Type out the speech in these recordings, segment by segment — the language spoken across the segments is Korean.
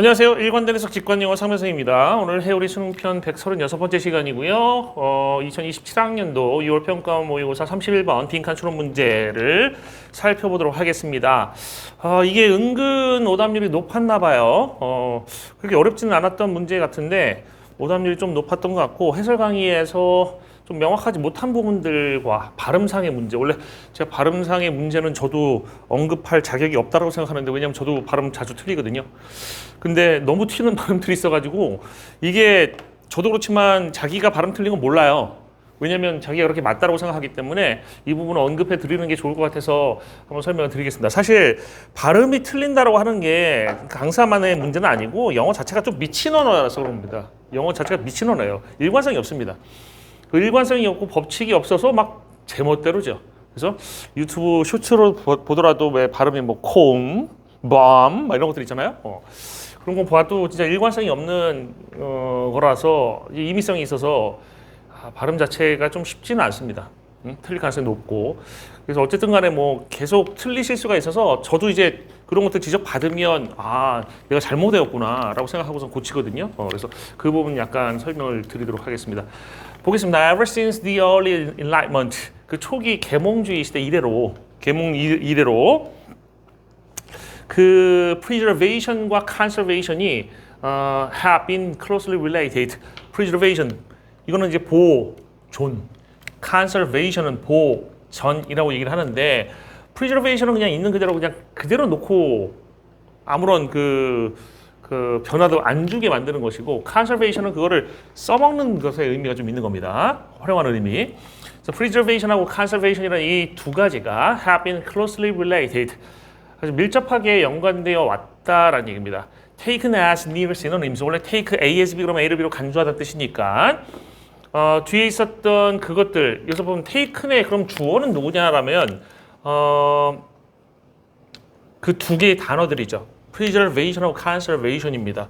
안녕하세요. 일관대리석 직관영어 상면성입니다. 오늘 해오리 수능편 136번째 시간이고요. 2027학년도 6월 평가 모의고사 31번 빈칸 추론 문제를 살펴보도록 하겠습니다. 이게 은근 오답률이 높았나 봐요. 그렇게 어렵지는 않았던 문제 같은데 오답률이 좀 높았던 것 같고 해설 강의에서 좀 명확하지 못한 부분들과 발음상의 문제, 원래 제가 발음상의 문제는 저도 언급할 자격이 없다고 생각하는데 왜냐면 저도 발음 자주 틀리거든요. 근데 너무 튀는 발음들이 있어가지고 이게 저도 그렇지만 자기가 발음 틀린 건 몰라요. 왜냐면 자기가 그렇게 맞다고 생각하기 때문에 이 부분을 언급해 드리는 게 좋을 것 같아서 한번 설명을 드리겠습니다. 사실 발음이 틀린다고 하는 게 강사만의 문제는 아니고 영어 자체가 좀 미친 언어라서 그럽니다. 영어 자체가 미친 언어예요. 일관성이 없습니다. 그 일관성이 없고 법칙이 없어서 막 제멋대로죠. 그래서 유튜브 쇼츠로 보더라도 왜 발음이 뭐 콩, 밤 이런 것들 있잖아요. 그런 거 봐도 진짜 일관성이 없는 거라서 임의성이 있어서 발음 자체가 좀 쉽지는 않습니다. 틀릴 가능성이 높고 그래서 어쨌든 간에 뭐 계속 틀리실 수가 있어서 저도 이제 그런 것들 지적받으면 내가 잘못했구나 라고 생각하고서 고치거든요. 그래서 그 부분 약간 설명을 드리도록 하겠습니다. 보겠습니다. Ever since the early enlightenment, 그 초기 계몽주의 시대 이래로 계몽 이래로 그 preservation과 conservation이 have been closely related. preservation 이거는 이제 보존, conservation은 보전이라고 얘기를 하는데 preservation은 그냥 있는 그대로 그냥 그대로 놓고 아무런 그 변화도 안 주게 만드는 것이고 conservation은 그거를 써먹는 것의 의미가 좀 있는 겁니다. 활용하는 의미. 그래서 preservation하고 conservation이라는 이 두 가지가 have been closely related. 아주 밀접하게 연관되어 왔다라는 얘기입니다. taken as near synonyms. 원래 take A as B 그러면 A를 B로 간주하다는 뜻이니까 뒤에 있었던 그것들 여기서 보면 taken의 그럼 주어는 누구냐라면 그 두 개의 단어들이죠. preservation하고 conservation입니다.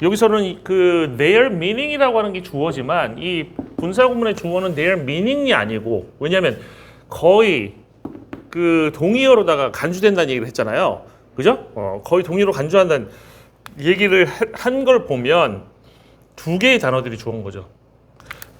여기서는 그 their meaning이라고 하는 게 주어지만 이 분사구문의 주어는 their meaning이 아니고 왜냐하면 거의 그 동의어로다가 간주된다는 얘기를 했잖아요. 그죠? 거의 동의어로 간주한다는 얘기를 한 걸 보면 두 개의 단어들이 주어인 거죠.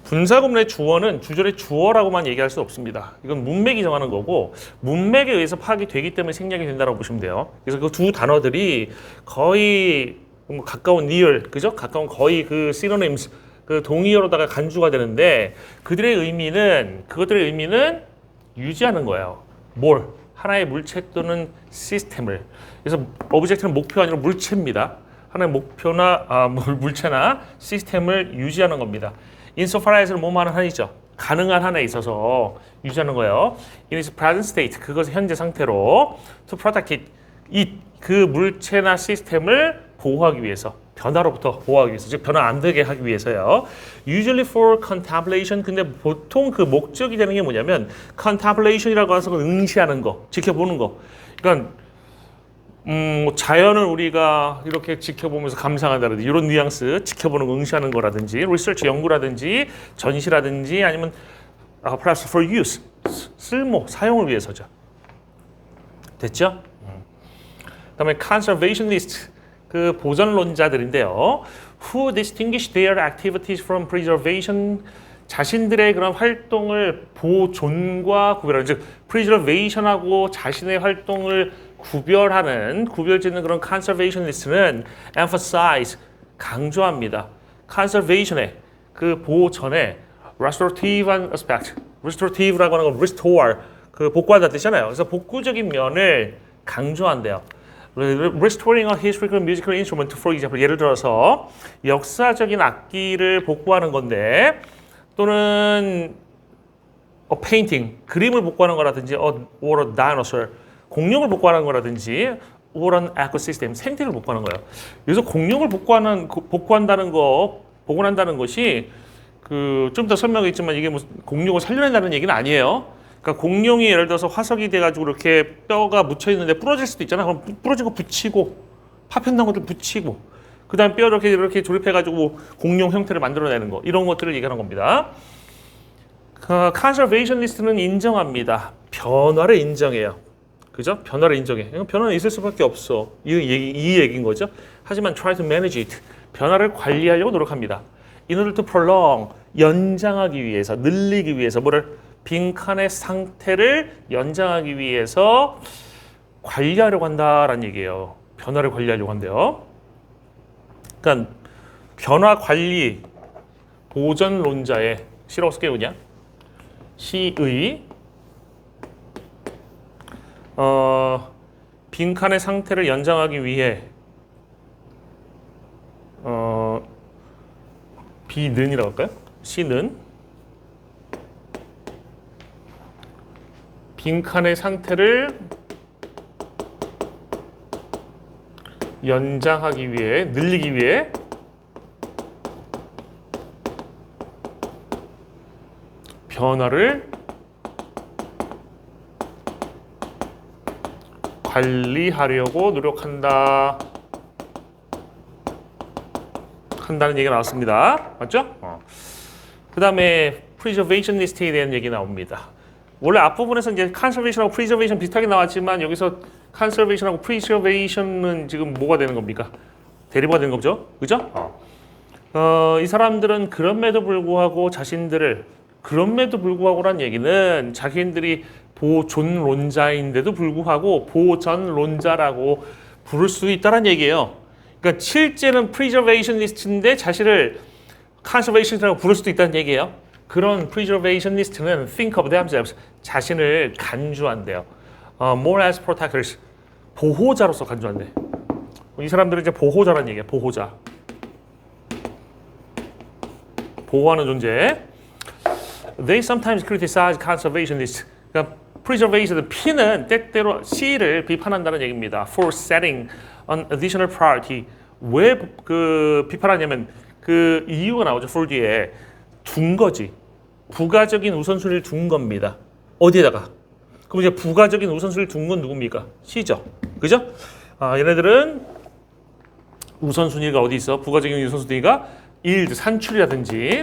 분사구문의 주어는 주절의 주어라고만 얘기할 수 없습니다. 이건 문맥이 정하는 거고 문맥에 의해서 파악이 되기 때문에 생략이 된다고 보시면 돼요. 그래서 그 두 단어들이 거의 가까운 near, 그죠? 가까운 거의 그 synonyms, 그 동의어로다가 간주가 되는데 그것들의 의미는 유지하는 거예요. 뭘? 하나의 물체 또는 시스템을. 그래서 오브젝트는 목표 아니라 물체입니다. 하나의 목표나 물체나 시스템을 유지하는 겁니다. insofar as는 뭐만 한이죠. 가능한 한에 있어서 유지하는 거예요. in its present state, 그것의 현재 상태로 to protect it, 그 물체나 시스템을 보호하기 위해서, 변화로부터 보호하기 위해서, 즉 변화 안 되게 하기 위해서요. usually for contemplation, 근데 보통 그 목적이 되는 게 뭐냐면 contemplation이라고 해서 응시하는 거, 지켜보는 거. 그러니까 자연을 우리가 이렇게 지켜보면서 감상한다든지 이런 뉘앙스, 지켜보는 거, 응시하는 거라든지 리서치 연구라든지 전시라든지 아니면 perhaps for use, 쓸모, 사용을 위해서죠. 됐죠? 그다음에 conservationist, 그 보전론자들인데요. who distinguish their activities from preservation, 자신들의 그런 활동을 보존과 구별하는, 즉 preservation하고 자신의 활동을 구별짓는 그런 conservationist는 emphasize, 강조합니다. conservation의 그 보전의 restorative aspect, restorative라고 하는 건 restore, 그 복구한다는 뜻이잖아요. 그래서 복구적인 면을 강조한대요. Restoring a historical musical instrument, for example, 예를 들어서 역사적인 악기를 복구하는 건데 또는 a painting, 그림을 복구하는 거라든지 or a dinosaur, 공룡을 복구하는 거라든지 or an ecosystem, 생태를 복구하는 거예요. 그래서 공룡을 복구한다는 거, 복원한다는 것이 그 좀 더 설명했지만 이게 무슨 공룡을 살려낸다는 얘기는 아니에요. 그러니까 공룡이 예를 들어서 화석이 돼가지고 이렇게 뼈가 묻혀 있는데 부러질 수도 있잖아. 그럼 부러진 거 붙이고 파편난 것들 붙이고 그다음 뼈 이렇게 조립해가지고 공룡 형태를 만들어내는 거, 이런 것들을 얘기하는 겁니다. conservationist는 인정합니다. 변화를 인정해요. 그죠? 변화를 인정해. 변화는 있을 수밖에 없어. 이 얘기인 거죠. 하지만 try to manage it. 변화를 관리하려고 노력합니다. In order to prolong. 연장하기 위해서, 늘리기 위해서 뭐를? 빈칸의 상태를 연장하기 위해서 관리하려고 한다라는 얘기예요. 변화를 관리하려고 한대요. 그러니까 변화 관리 보전론자의 시라고 쓸게요 그냥. 시의 빈칸의 상태를 연장하기 위해 비는이라고 할까요? 시는 빈칸의 상태를 연장하기 위해, 늘리기 위해 변화를 관리하려고 노력한다. 한다는 얘기가 나왔습니다. 맞죠? 그 다음에 preservationist에 대한 얘기 나옵니다. 원래 앞부분에서 이제 conservation하고 preservation 비슷하게 나왔지만 여기서 conservation하고 preservation은 지금 뭐가 되는 겁니까? 대립가 되는 거죠? 그죠? 이 사람들은 그럼에도 불구하고 자신들을 그럼에도 불구하고란 얘기는 자신들이 보존론자인데도 불구하고 보전론자라고 부를 수 있다는 얘기예요. 그러니까 실제는 preservationist인데 자신을 conservationist라고 부를 수도 있다는 얘기예요. 그런 preservationist는 think of themselves, 자신을 간주한대요. more as protectors, 보호자로서 간주한대. 이 사람들은 이제 보호자라는 얘기예요. 보호자. 보호하는 존재. They sometimes criticize conservationists. 그러니까 preservationist, P는 때때로 C를 비판한다는 얘기입니다. For setting an additional priority. 왜 그 비판하냐면 그 이유가 나오죠. for 뒤에 둔 거지. 부가적인 우선순위를 둔 겁니다. 어디에다가? 그럼 이제 부가적인 우선순위를 둔 건 누굽니까? C죠. 그죠? 얘네들은 우선순위가 어디 있어? 부가적인 우선순위가 yield, 산출이라든지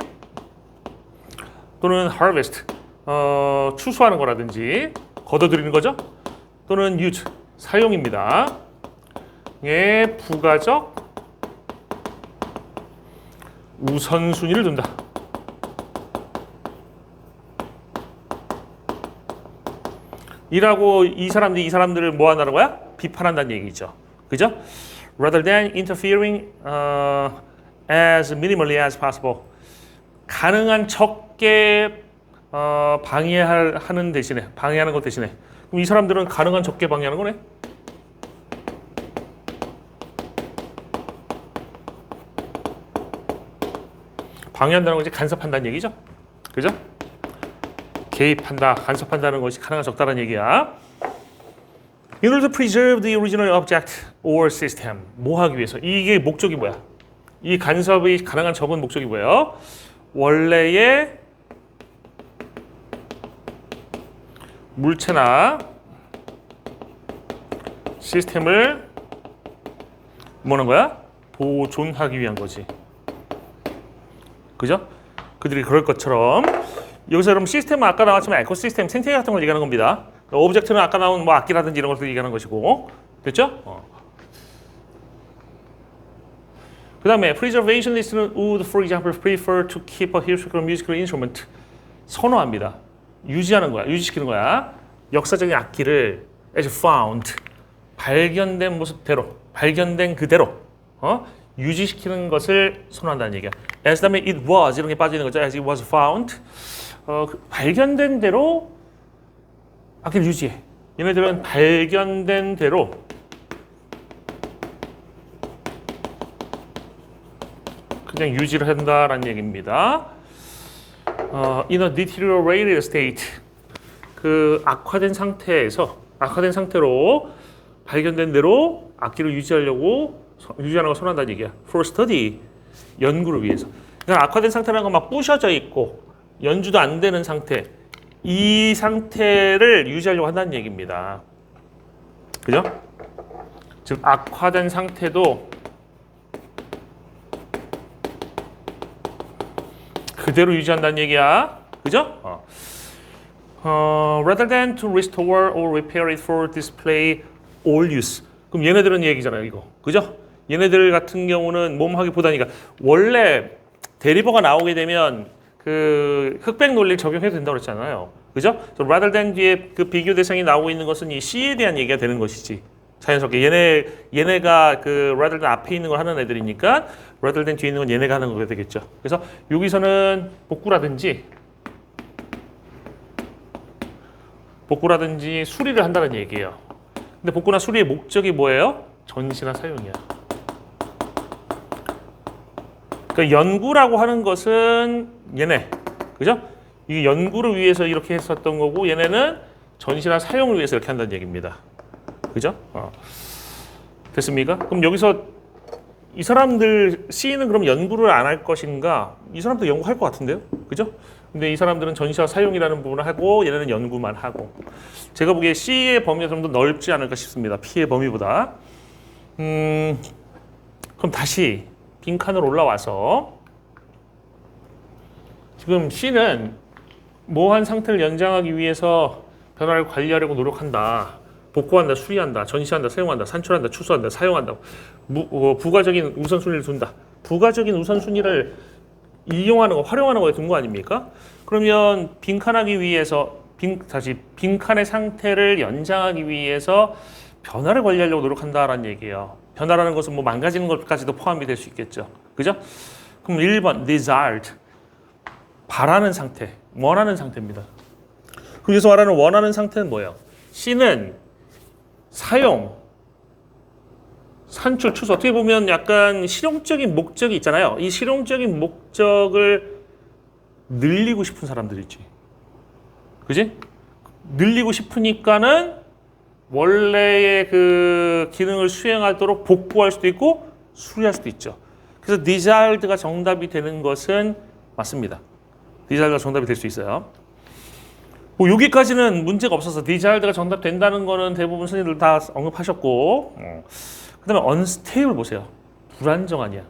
또는 harvest, 추수하는 거라든지 걷어들이는 거죠. 또는 use, 사용입니다. 예, 부가적 우선순위를 둔다. 이라고 이 사람들을 뭐 한다는 거야? 비판한다는 얘기죠. 그죠? Rather than interfering as minimally as possible. 가능한 적게 방해하는 대신에, 방해하는 것 대신에. 그럼 이 사람들은 가능한 적게 방해하는 거네? 방해한다는 것이 간섭한다는 얘기죠. 그죠? 개입한다, 간섭한다는 것이 가능한 적다라는 얘기야. In order to preserve the original object or system. 뭐 하기 위해서? 이게 목적이 뭐야? 이 간섭이 가능한 적은 목적이 뭐예요? 원래의 물체나 시스템을 뭐는 거야? 보존하기 위한 거지. 그죠? 그들이 그럴 것처럼 여기서 여러분 시스템은 아까 나왔지만 에코시스템, 생태계 같은 걸 얘기하는 겁니다. 오브젝트는 아까 나온 뭐 악기라든지 이런 것들 얘기하는 것이고, 됐죠? 그 다음에 preservationist는 would, for example, prefer to keep a historical musical instrument. 선호합니다. 유지하는 거야, 유지시키는 거야. 역사적인 악기를 as found, 발견된 모습대로, 발견된 그대로 유지시키는 것을 선호한다는 얘기야. as 다음에 it was 이런 게 빠지는 거죠. as it was found. 발견된 대로 악기를 유지해. 얘네들은 발견된 대로 그냥 유지를 한다라는 얘기입니다. In a deteriorated state, 그 악화된 상태에서 악화된 상태로 발견된 대로 악기를 유지하는 걸 선호한다는 얘기야. For study, 연구를 위해서. 그러니까 악화된 상태라는 건 막 부셔져 있고 연주도 안 되는 상태, 이 상태를 유지하려고 한다는 얘기입니다. 그죠? 즉 악화된 상태도 그대로 유지한다는 얘기야. 그죠? Rather than to restore or repair it for display or use. 그럼 얘네들은 얘기잖아요, 이거. 그죠? 얘네들 같은 경우는 몸하기보다는 그러니까 원래 데리버가 나오게 되면 그 흑백 논리를 적용해도 된다고 그랬잖아요. 그죠? rather than 뒤에 그 비교 대상이 나오고 있는 것은 이 C에 대한 얘기가 되는 것이지. 자연스럽게 얘네가 그 rather than 앞에 있는 걸 하는 애들이니까 rather than 뒤에 있는 건 얘네가 하는 거가 되겠죠. 그래서 여기서는 복구라든지 수리를 한다는 얘기예요. 근데 복구나 수리의 목적이 뭐예요? 전시나 사용이야. 그러니까 연구라고 하는 것은 얘네, 그죠? 이 연구를 위해서 이렇게 했었던 거고 얘네는 전시나 사용을 위해서 이렇게 한다는 얘기입니다. 그죠? 됐습니까? 그럼 여기서 이 사람들 C는 그럼 연구를 안 할 것인가? 이 사람도 연구할 것 같은데요, 그죠? 근데 이 사람들은 전시와 사용이라는 부분을 하고 얘네는 연구만 하고. 제가 보기에 C의 범위가 좀 더 넓지 않을까 싶습니다. P의 범위보다. 그럼 다시 빈칸으로 올라와서 지금 C는 모호한 상태를 연장하기 위해서 변화를 관리하려고 노력한다. 복구한다, 수리한다, 전시한다, 사용한다, 산출한다, 추수한다, 사용한다. 부가적인 우선순위를 둔다. 부가적인 우선순위를 이용하는 거, 활용하는 거에 둔 거 아닙니까? 그러면 빈칸하기 위해서 다시 빈칸의 상태를 연장하기 위해서 변화를 관리하려고 노력한다라는 얘기예요. 변화라는 것은 뭐 망가지는 것까지도 포함이 될 수 있겠죠. 그죠? 그럼 1번 desired 바라는 상태, 원하는 상태입니다. 그래서 말하는 원하는 상태는 뭐예요? C는 사용, 산출, 추수 어떻게 보면 약간 실용적인 목적이 있잖아요. 이 실용적인 목적을 늘리고 싶은 사람들이지. 그지? 늘리고 싶으니까는 원래의 그 기능을 수행하도록 복구할 수도 있고 수리할 수도 있죠. 그래서 desired가 정답이 되는 것은 맞습니다. desired가 정답이 될 수 있어요. 뭐 여기까지는 문제가 없어서 desired가 정답 된다는 거는 대부분 선생님들 다 언급하셨고 그 다음에 unstable 보세요. 불안정한이야.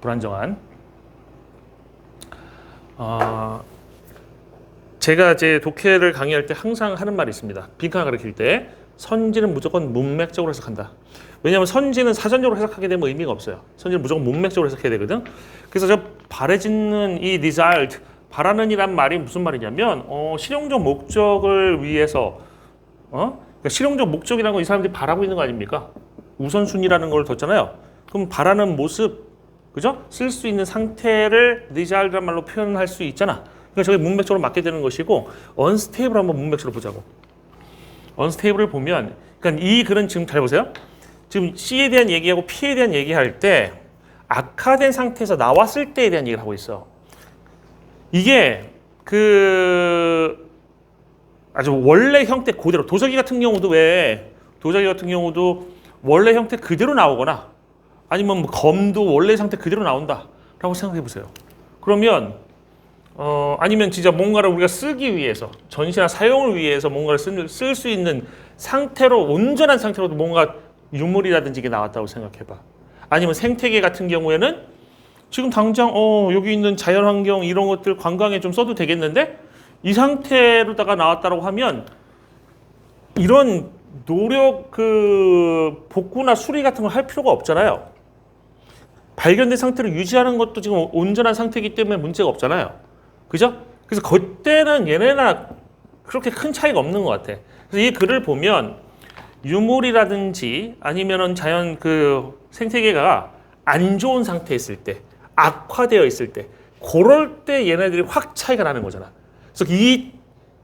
불안정한. 제가 제 독해를 강의할 때 항상 하는 말이 있습니다. 빈칸 가르칠 때 선지는 무조건 문맥적으로 해석한다. 왜냐하면 선지는 사전적으로 해석하게 되면 의미가 없어요. 선지는 무조건 문맥적으로 해석해야 되거든. 그래서 저 바래짓는 이 desired, 바라는 이란 말이 무슨 말이냐면 실용적 목적을 위해서 그러니까 실용적 목적이라는 건 이 사람들이 바라고 있는 거 아닙니까? 우선순위라는 걸 뒀잖아요. 그럼 바라는 모습, 그죠? 쓸 수 있는 상태를 desired란 말로 표현할 수 있잖아. 그러니까 저게 문맥적으로 맞게 되는 것이고 unstable 한번 문맥적으로 보자고. unstable을 보면 그러니까 이 글은 지금 잘 보세요. 지금 C에 대한 얘기하고 P에 대한 얘기할 때 악화된 상태에서 나왔을 때에 대한 얘기를 하고 있어. 이게 그 아주 원래 형태 그대로 도자기 같은 경우도 원래 형태 그대로 나오거나 아니면 뭐 검도 원래 상태 그대로 나온다라고 생각해 보세요. 그러면 아니면 진짜 뭔가를 우리가 쓰기 위해서 전시나 사용을 위해서 뭔가를 쓸 수 있는 상태로 온전한 상태로도 뭔가 유물이라든지 이게 나왔다고 생각해봐. 아니면 생태계 같은 경우에는 지금 당장 여기 있는 자연환경 이런 것들 관광에 좀 써도 되겠는데 이 상태로다가 나왔다고 하면 이런 노력 그 복구나 수리 같은 걸 할 필요가 없잖아요. 발견된 상태를 유지하는 것도 지금 온전한 상태이기 때문에 문제가 없잖아요. 그죠? 그래서 그때는 얘네나 그렇게 큰 차이가 없는 것 같아. 그래서 이 글을 보면 유물이라든지 아니면은 자연 그 생태계가 안 좋은 상태에 있을 때, 악화되어 있을 때, 그럴 때 얘네들이 확 차이가 나는 거잖아. 그래서 이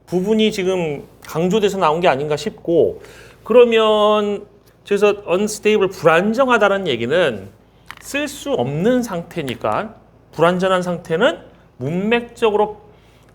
부분이 지금 강조돼서 나온 게 아닌가 싶고, 그러면 그래서 unstable 불안정하다는 얘기는 쓸 수 없는 상태니까 불안전한 상태는 문맥적으로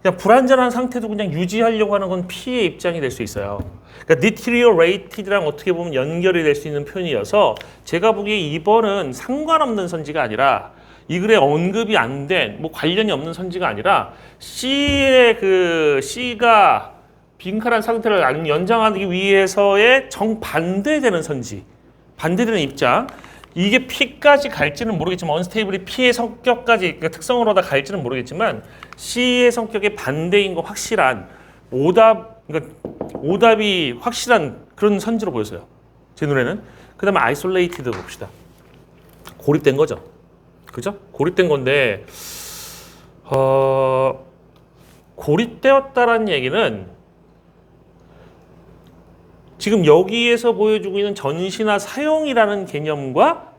그냥 불안전한 상태도 그냥 유지하려고 하는 건 P의 입장이 될 수 있어요. 그러니까 deteriorated랑 어떻게 보면 연결이 될 수 있는 표현이어서 제가 보기에 2번은 상관없는 선지가 아니라 이 글에 언급이 안 된 뭐 관련이 없는 선지가 아니라 C의 그 C가 빈칸한 상태를 연장하기 위해서의 정반대되는 선지, 반대되는 입장. 이게 P까지 갈지는 모르겠지만 unstable이 P의 성격까지 그러니까 특성으로 다 갈지는 모르겠지만 C의 성격의 반대인 거 확실한 그러니까 오답이 확실한 그런 선지로 보였어요. 제 눈에는. 그 다음에 isolated 봅시다. 고립된 거죠. 그죠? 고립된 건데 고립되었다라는 얘기는 지금 여기에서 보여주고 있는 전시나 사용이라는 개념과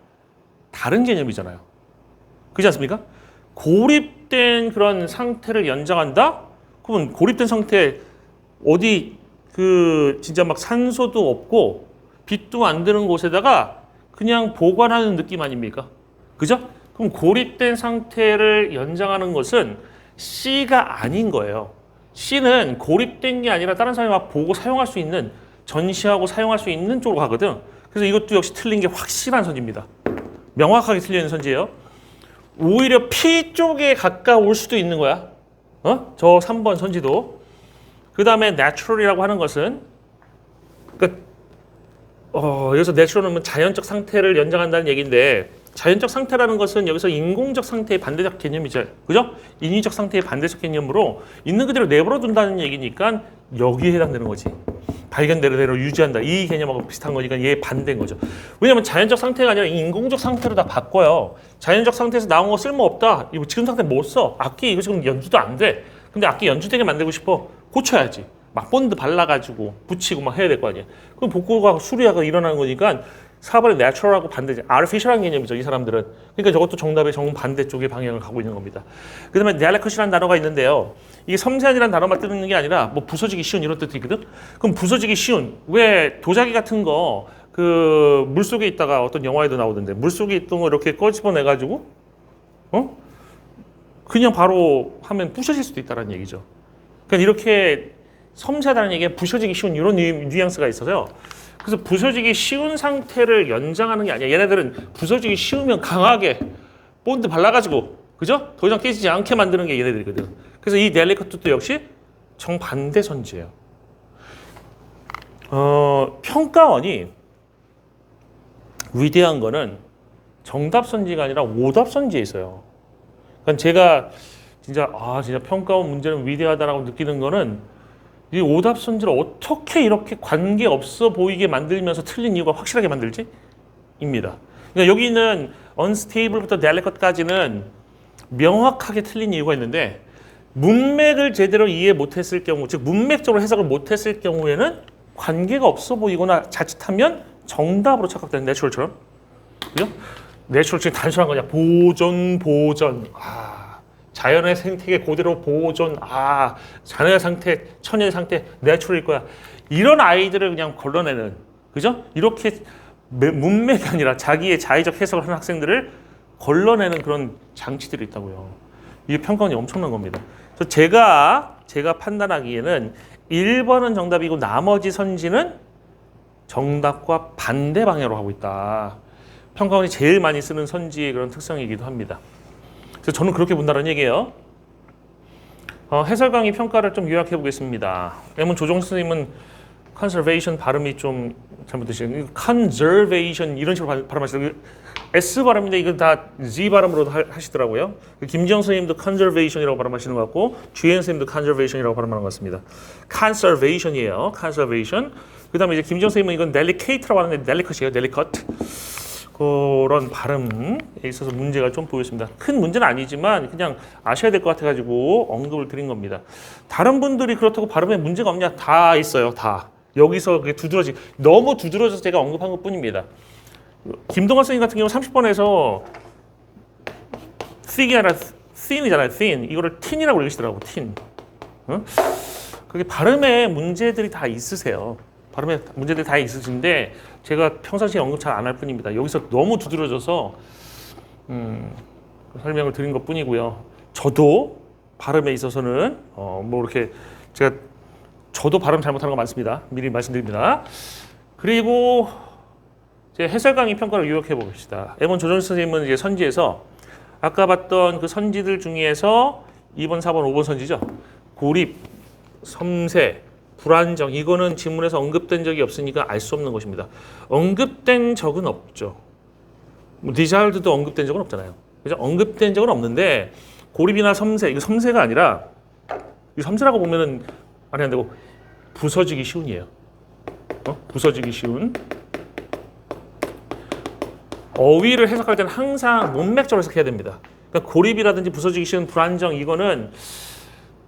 다른 개념이잖아요. 그렇지 않습니까? 고립된 그런 상태를 연장한다? 그러면 고립된 상태 어디 진짜 막 산소도 없고 빛도 안 드는 곳에다가 그냥 보관하는 느낌 아닙니까? 그죠? 그럼 고립된 상태를 연장하는 것은 C가 아닌 거예요. C는 고립된 게 아니라 다른 사람이 막 보고 사용할 수 있는, 전시하고 사용할 수 있는 쪽으로 가거든. 그래서 이것도 역시 틀린 게 확실한 선지입니다. 명확하게 틀리는 선지예요. 오히려 P 쪽에 가까울 수도 있는 거야. 저 3번 선지도. 그 다음에 natural이라고 하는 것은 여기서 natural은 자연적 상태를 연장한다는 얘기인데, 자연적 상태라는 것은 여기서 인공적 상태의 반대적 개념이죠. 그죠? 인위적 상태의 반대적 개념으로 있는 그대로 내버려 둔다는 얘기니까 여기에 해당되는 거지. 발견대로 유지한다. 이 개념하고 비슷한 거니까 얘 반대인 거죠. 왜냐면 자연적 상태가 아니라 인공적 상태로 다 바꿔요. 자연적 상태에서 나온 거 쓸모없다. 이거 지금 상태 못 써. 악기 이거 지금 연주도 안 돼. 근데 악기 연주되게 만들고 싶어. 고쳐야지. 막 본드 발라가지고 붙이고 막 해야 될 거 아니야. 그럼 복구가 수리가 일어나는 거니까 4번의 natural하고 반대지. artificial한 개념이죠. 이 사람들은. 그러니까 저것도 정답의 정반대 쪽의 방향을 가고 있는 겁니다. 그 다음에 delicat이라는 단어가 있는데요. 이게 섬세한이라는 단어만 뜨는 게 아니라 뭐 부서지기 쉬운 이런 뜻도 있거든. 그럼 부서지기 쉬운. 왜 도자기 같은 거 물속에 있다가 어떤 영화에도 나오던데 물속에 있던 거 이렇게 꺼집어내가지고 그냥 바로 하면 부셔질 수도 있다는 얘기죠. 그러니까 이렇게 섬세하다는 얘기가 부서지기 쉬운 이런 뉘앙스가 있어서요. 그래서 부서지기 쉬운 상태를 연장하는 게 아니야. 얘네들은 부서지기 쉬우면 강하게 본드 발라가지고, 그죠? 더 이상 깨지지 않게 만드는 게 얘네들이거든. 그래서 이 델리커트도 역시 정반대 선지예요. 평가원이 위대한 거는 정답 선지가 아니라 오답 선지에 있어요. 그러니까 제가 진짜 평가원 문제는 위대하다라고 느끼는 거는 이 오답 선지를 어떻게 이렇게 관계 없어 보이게 만들면서 틀린 이유가 확실하게 만들지? 입니다. 그러니까 여기는 unstable부터 delicat까지는 명확하게 틀린 이유가 있는데 문맥을 제대로 이해 못했을 경우, 즉 문맥적으로 해석을 못했을 경우에는 관계가 없어 보이거나 자칫하면 정답으로 착각되는 내추럴처럼. 그죠? 내추럴 지금 단순한 거냐? 보존. 자연의 생태계 그대로 보존. 자연의 상태, 천연의 상태, 내추럴일 거야. 이런 아이들을 그냥 걸러내는, 그죠? 이렇게 문맥이 아니라 자기의 자의적 해석을 하는 학생들을 걸러내는 그런 장치들이 있다고요. 이게 평가원이 엄청난 겁니다. 그래서 제가 판단하기에는 1번은 정답이고 나머지 선지는 정답과 반대 방향으로 하고 있다. 평가원이 제일 많이 쓰는 선지의 그런 특성이기도 합니다. 그래서 저는 그렇게 본다는 얘기예요. 해설 강의 평가를 좀 요약해 보겠습니다. 왜냐면 조정수 선생님은 conservation 발음이 좀 잘못되시네요. conservation 이런 식으로 발음하시더라고요. S 발음인데 이건 다 Z 발음으로 하시더라고요. 김지영 선생님도 conservation이라고 발음하시는 것 같고 주현 선생님도 conservation이라고 발음하는 것 같습니다. conservation이에요. conservation. 그 다음에 이제 김지영 선생님은 이건 delicate라고 하는데 delicat이에요. delicate. 그런 발음에 있어서 문제가 좀 보였습니다. 큰 문제는 아니지만 그냥 아셔야 될 것 같아가지고 언급을 드린 겁니다. 다른 분들이 그렇다고 발음에 문제가 없냐? 다 있어요. 다. 여기서 그게 너무 두드러져서 제가 언급한 것뿐입니다. 김동환 선생님 같은 경우 30번에서 thick이 아니라 thin이잖아요. thin. 이거를 tin이라고 읽으시더라고. tin. 그게 발음에 문제들이 다 있으세요. 발음에 문제들이 다 있으신데 제가 평상시에 언급 잘 안 할 뿐입니다. 여기서 너무 두드러져서 설명을 드린 것 뿐이고요. 저도 발음에 있어서는 이렇게 저도 발음 잘못하는 거 많습니다. 미리 말씀드립니다. 그리고 이제 해설 강의 평가를 요약해 봅시다. M1 조정수 선생님은 이제 선지에서 아까 봤던 그 선지들 중에서 2번, 4번, 5번 선지죠. 고립, 섬세, 불안정, 이거는 지문에서 언급된 적이 없으니까 알 수 없는 것입니다. 언급된 적은 없죠. desired도 언급된 적은 없잖아요. 그죠? 언급된 적은 없는데 고립이나 섬세, 이거 섬세가 아니라 이 섬세라고 보면은 말이 안 되고 부서지기 쉬운이에요. 부서지기 쉬운. 어휘를 해석할 때는 항상 문맥적으로 해석해야 됩니다. 그러니까 고립이라든지 부서지기 쉬운 불안정 이거는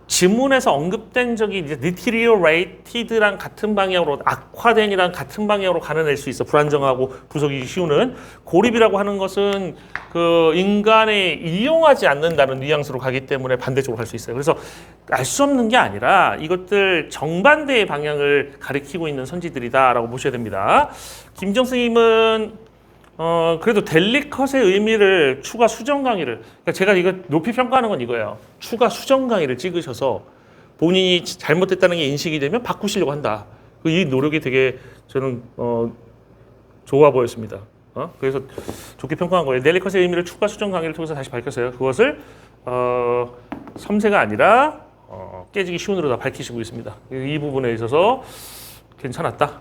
지문에서 언급된 적이 이제 deteriorated랑 같은 방향으로 악화된이랑 같은 방향으로 가려낼 수 있어. 불안정하고 부서지기 쉬우는 고립이라고 하는 것은 그 인간이 이용하지 않는다는 뉘앙스로 가기 때문에 반대쪽으로 갈 수 있어요. 그래서 알 수 없는 게 아니라 이것들 정반대의 방향을 가리키고 있는 선지들이다라고 보셔야 됩니다. 김정 스님은 그래도 델리컷의 의미를 추가 수정 강의를, 그러니까 제가 이거 높이 평가하는 건 이거예요. 추가 수정 강의를 찍으셔서 본인이 잘못됐다는 게 인식이 되면 바꾸시려고 한다. 이 노력이 되게 저는 좋아 보였습니다. 그래서 좋게 평가한 거예요. 델리컷의 의미를 추가 수정 강의를 통해서 다시 밝혔어요. 그것을 섬세가 아니라 깨지기 쉬운으로 다 밝히시고 있습니다. 이 부분에 있어서 괜찮았다.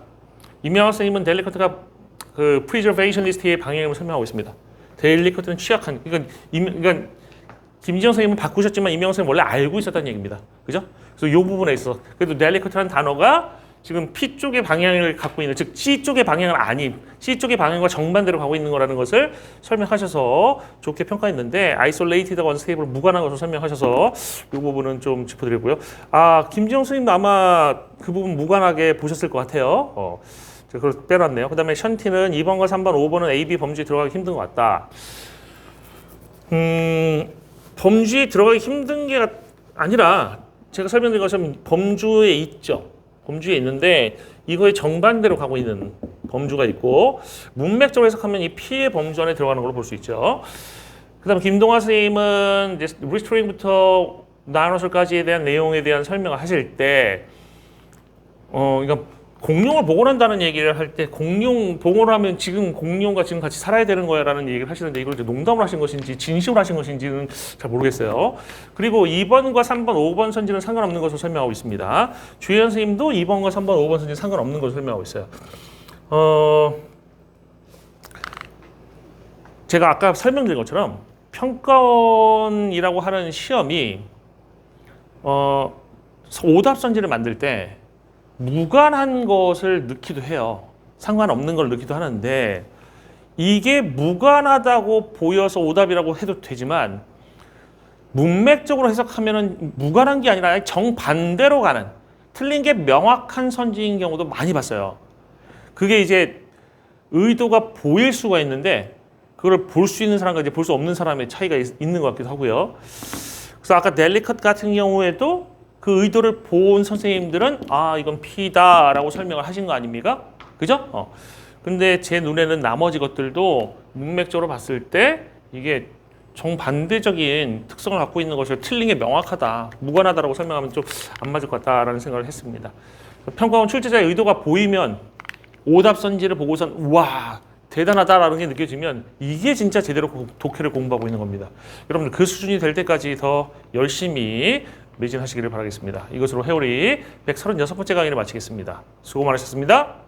이명학 선생님은 델리컷가 그 프리저베이셔니스트의 방향을 설명하고 있습니다. 델리컷은 취약한, 그러니까 김지영 선생님은 바꾸셨지만 이명학 선생님 원래 알고 있었다는 얘기입니다. 그죠? 그래서 이 부분에 있어서 그래도 델리컷이라는 단어가 지금 P 쪽의 방향을 갖고 있는, 즉 C 쪽의 방향은 아닌, C 쪽의 방향과 정반대로 가고 있는 거라는 것을 설명하셔서 좋게 평가했는데 아이솔레이티드와 언스테이블 무관한 것을 설명하셔서 이 부분은 좀 짚어드리고요. 김지영 선생님도 아마 그 부분 무관하게 보셨을 것 같아요. 그걸 빼놨네요. 그 다음에 션티는 2번과 3번, 5번은 A, B 범주에 들어가기 힘든 것 같다. 범주에 들어가기 힘든 게 아니라 제가 설명드린 것처럼 범주에 있죠. 범주에 있는데 이거에 정반대로 가고 있는 범주가 있고 문맥적으로 해석하면 이 P의 범주 안에 들어가는 걸로 볼 수 있죠. 그 다음에 김동화 선생님은 이제 리스토링부터 나노설까지에 대한 내용에 대한 설명을 하실 때 그러니까 공룡을 복원한다는 얘기를 할 때 공룡 복원하면 지금 공룡과 지금 같이 살아야 되는 거야라는 얘기를 하시는데 이걸 이제 농담을 하신 것인지 진심으로 하신 것인지는 잘 모르겠어요. 그리고 2번과 3번, 5번 선지는 상관없는 것으로 설명하고 있습니다. 주혜연 선생님도 2번과 3번, 5번 선지는 상관없는 것으로 설명하고 있어요. 제가 아까 설명드린 것처럼 평가원이라고 하는 시험이 오답 선지를 만들 때 무관한 것을 넣기도 해요. 상관없는 걸 넣기도 하는데 이게 무관하다고 보여서 오답이라고 해도 되지만 문맥적으로 해석하면은 무관한 게 아니라 정반대로 가는 틀린 게 명확한 선지인 경우도 많이 봤어요. 그게 이제 의도가 보일 수가 있는데 그걸 볼 수 있는 사람과 이제 볼 수 없는 사람의 차이가 있는 것 같기도 하고요. 그래서 아까 델리컷 같은 경우에도 그 의도를 본 선생님들은 이건 P다라고 설명을 하신 거 아닙니까? 그죠? 근데 제 눈에는 나머지 것들도 문맥적으로 봤을 때 이게 정반대적인 특성을 갖고 있는 것을 틀린 게 명확하다, 무관하다라고 설명하면 좀 안 맞을 것 같다라는 생각을 했습니다. 평가원 출제자의 의도가 보이면 오답 선지를 보고선 우와 대단하다라는 게 느껴지면 이게 진짜 제대로 독해를 공부하고 있는 겁니다. 여러분들 그 수준이 될 때까지 더 열심히 매진하시기를 바라겠습니다. 이것으로 회오리 136번째 강의를 마치겠습니다. 수고 많으셨습니다.